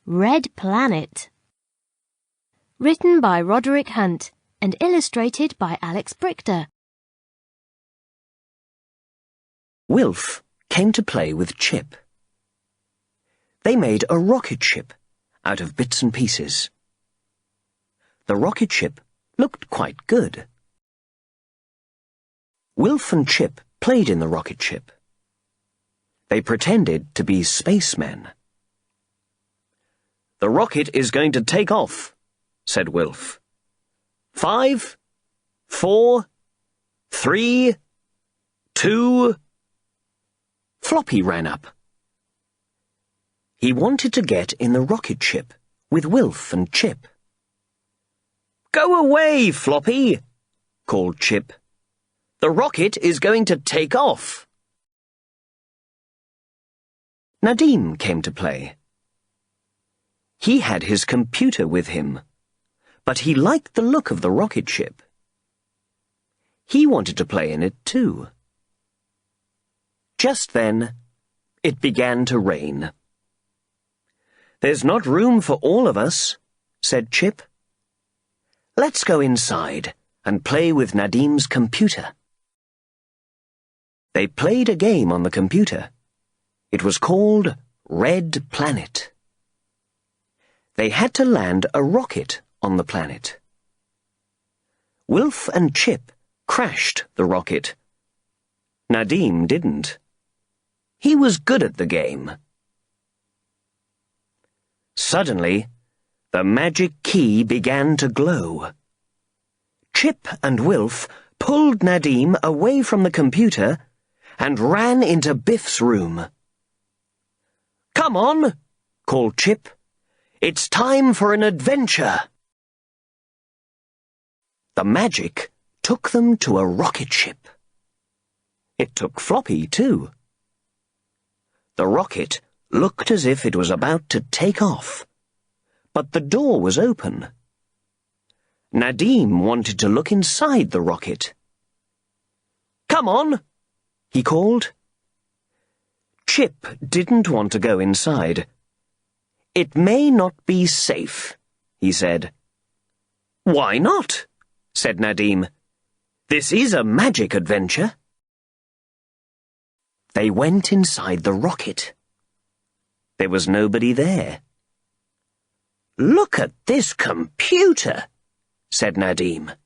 Red Planet. Written by Roderick Hunt and illustrated by Alex Brichter. Wilf came to play with Chip. They made a rocket ship out of bits and pieces. The rocket ship looked quite good. Wilf and Chip played in the rocket ship. They pretended to be spacemen. "The rocket is going to take off," said Wilf. 5, 4, 3, 2... Floppy ran up. He wanted to get in the rocket ship with Wilf and Chip. "Go away, Floppy," called Chip. "The rocket is going to take off." Nadim came to play. He had his computer with him, but he liked the look of the rocket ship. He wanted to play in it too. Just then, it began to rain. "There's not room for all of us," said Chip. "Let's go inside and play with Nadim's computer." They played a game on the computer. It was called Red Planet. They had to land a rocket on the planet. Wilf and Chip crashed the rocket. Nadim didn't. He was good at the game. Suddenly, the magic key began to glow. Chip and Wilf pulled Nadim away from the computer and ran into Biff's room. "Come on," called Chip. "It's time for an adventure." The magic took them to a rocket ship. It took Floppy, too. The rocket looked as if it was about to take off, but the door was open. Nadim wanted to look inside the rocket. "Come on," he called. Chip didn't want to go inside. "It may not be safe," he said. "Why not?" said Nadim. "This is a magic adventure." They went inside the rocket. There was nobody there. "Look at this computer," said Nadim.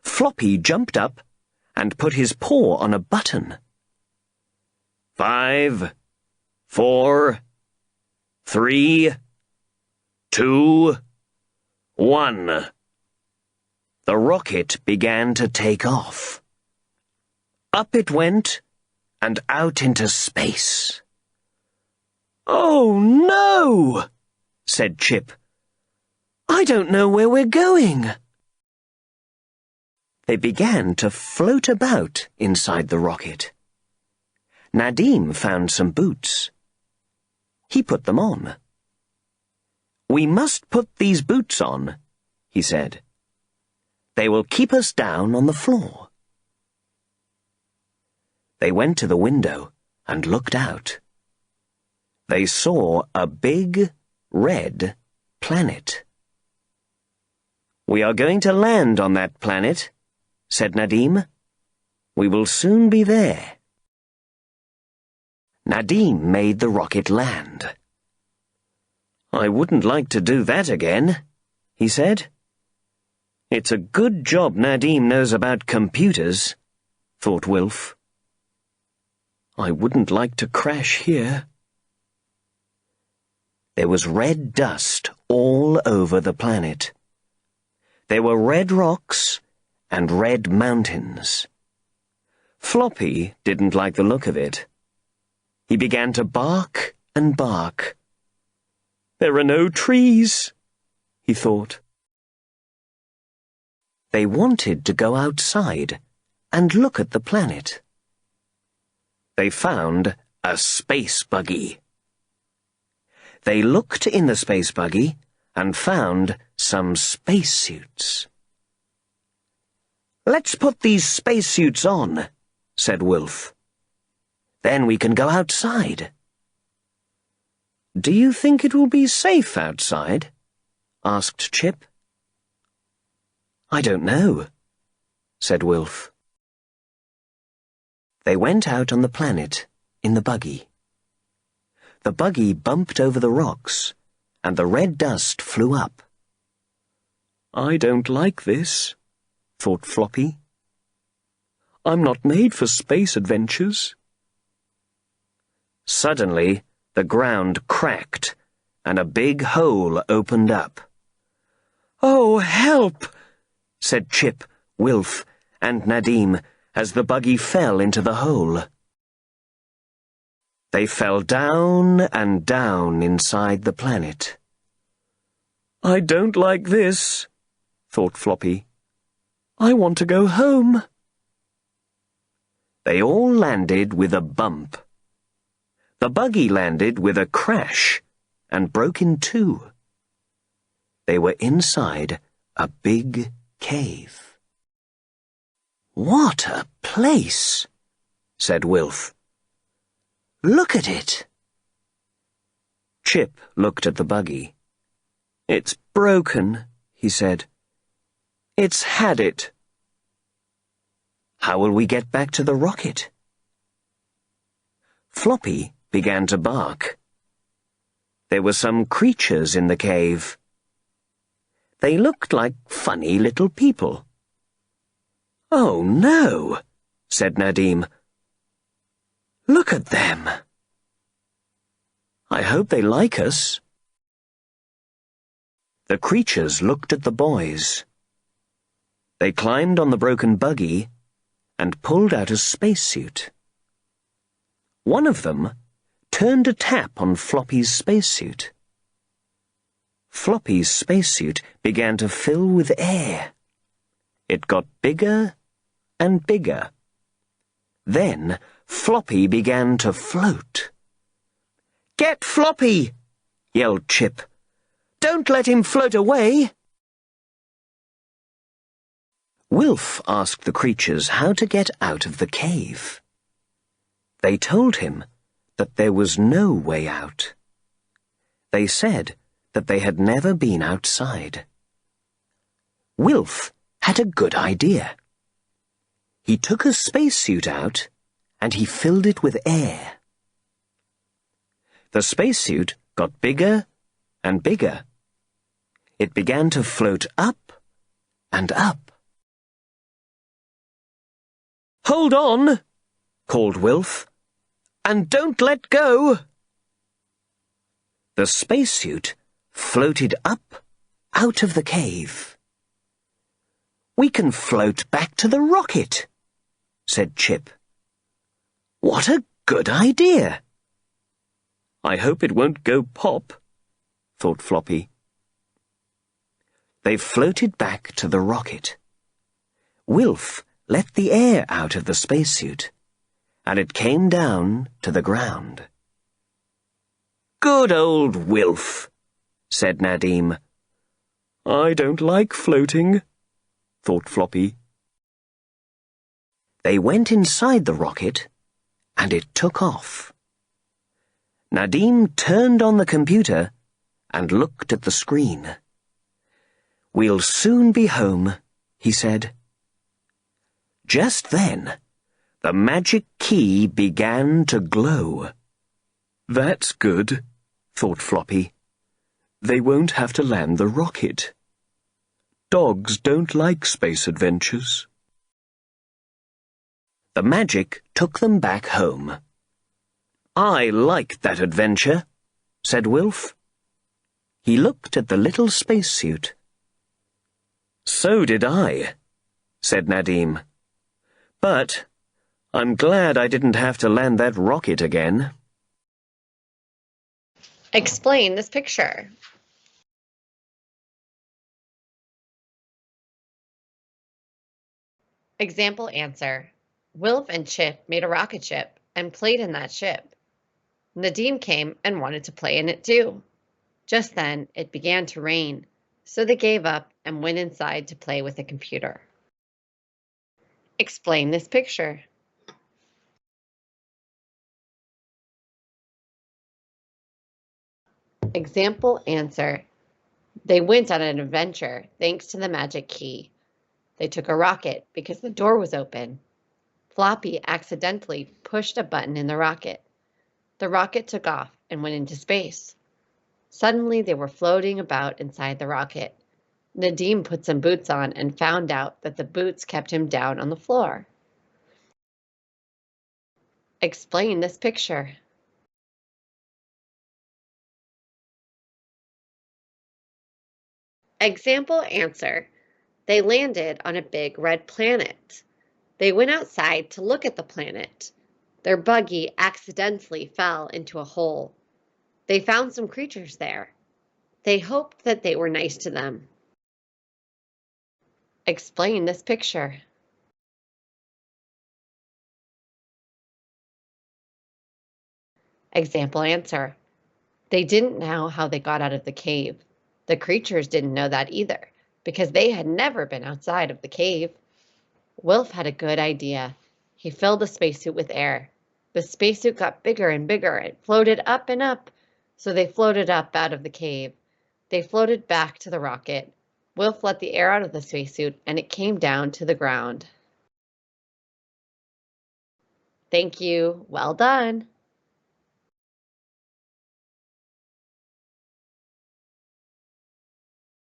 Floppy jumped up and put his paw on a button. 5, 4, 3, 2, 1. The rocket began to take off. Up it went, and out into space. "Oh, no!" said Chip. "I don't know where we're going." They began to float about inside the rocket. Nadim found some boots. He put them on. "We must put these boots on," he said. "They will keep us down on the floor." They went to the window and looked out. They saw a big, red planet. "We are going to land on that planet," said Nadim. "We will soon be there." Nadim made the rocket land. "I wouldn't like to do that again," he said. "It's a good job Nadim knows about computers," thought Wilf. "I wouldn't like to crash here." There was red dust all over the planet. There were red rocks and red mountains. Floppy didn't like the look of it. He began to bark and bark. "There are no trees," he thought. They wanted to go outside and look at the planet. They found a space buggy. They looked in the space buggy and found some spacesuits. "Let's put these spacesuits on," said Wilf. "Then we can go outside." Do you think it will be safe outside? Asked Chip. I don't know, said Wilf. They went out on the planet in the buggy. The buggy bumped over the rocks, and the red dust flew up. I don't like this, thought Floppy. I'm not made for space adventures. Suddenly, the ground cracked, and a big hole opened up. Oh, help! Said Chip, Wilf, and Nadim as the buggy fell into the hole. They fell down and down inside the planet. I don't like this, thought Floppy. I want to go home. They all landed with a bump. The buggy landed with a crash and broke in two. They were inside a big cave. What a place, said Wilf. Look at it. Chip looked at the buggy. It's broken, he said. It's had it. How will we get back to the rocket? Floppy began to bark. There were some creatures in the cave. They looked like funny little people. Oh, no, said Nadim. Look at them. I hope they like us. The creatures looked at the boys. They climbed on the broken buggy and pulled out a spacesuit. One of them turned a tap on Floppy's spacesuit. Floppy's spacesuit began to fill with air. It got bigger and bigger. Then Floppy began to float. Get Floppy! Yelled Chip. Don't let him float away! Wilf asked the creatures how to get out of the cave. They told him that there was no way out. They said that they had never been outside. Wilf had a good idea. He took a spacesuit out and he filled it with air. The spacesuit got bigger and bigger. It began to float up and up. Hold on, called Wilf, and don't let go. The spacesuit floated up out of the cave. We can float back to the rocket, said Chip. What a good idea! I hope it won't go pop, thought Floppy. They floated back to the rocket. Wilf let the air out of the spacesuit, and it came down to the ground. Good old Wilf, said Nadim. I don't like floating, thought Floppy. They went inside the rocket, and it took off. Nadim turned on the computer and looked at the screen. We'll soon be home, he said. Just then, the magic key began to glow. That's good, thought Floppy. They won't have to land the rocket. Dogs don't like space adventures. The magic took them back home. I liked that adventure, said Wilf. He looked at the little spacesuit. So did I, said Nadim. But I'm glad I didn't have to land that rocket again. Explain this picture. Example answer. Wilf and Chip made a rocket ship and played in that ship. Nadim came and wanted to play in it too. Just then, it began to rain, so they gave up and went inside to play with a computer. Explain this picture. Example answer. They went on an adventure thanks to the magic key. They took a rocket because the door was open. Floppy accidentally pushed a button in the rocket. The rocket took off and went into space. Suddenly they were floating about inside the rocket. Nadim put some boots on and found out that the boots kept him down on the floor. Explain this picture. Example answer. They landed on a big red planet. They went outside to look at the planet. Their buggy accidentally fell into a hole. They found some creatures there. They hoped that they were nice to them. Explain this picture. Example answer. They didn't know how they got out of the cave. The creatures didn't know that either, because they had never been outside of the cave. Wilf had a good idea. He filled the spacesuit with air. The spacesuit got bigger and bigger. It floated up and up. So they floated up out of the cave. They floated back to the rocket. Wilf let the air out of the spacesuit, and it came down to the ground. Thank you. Well done.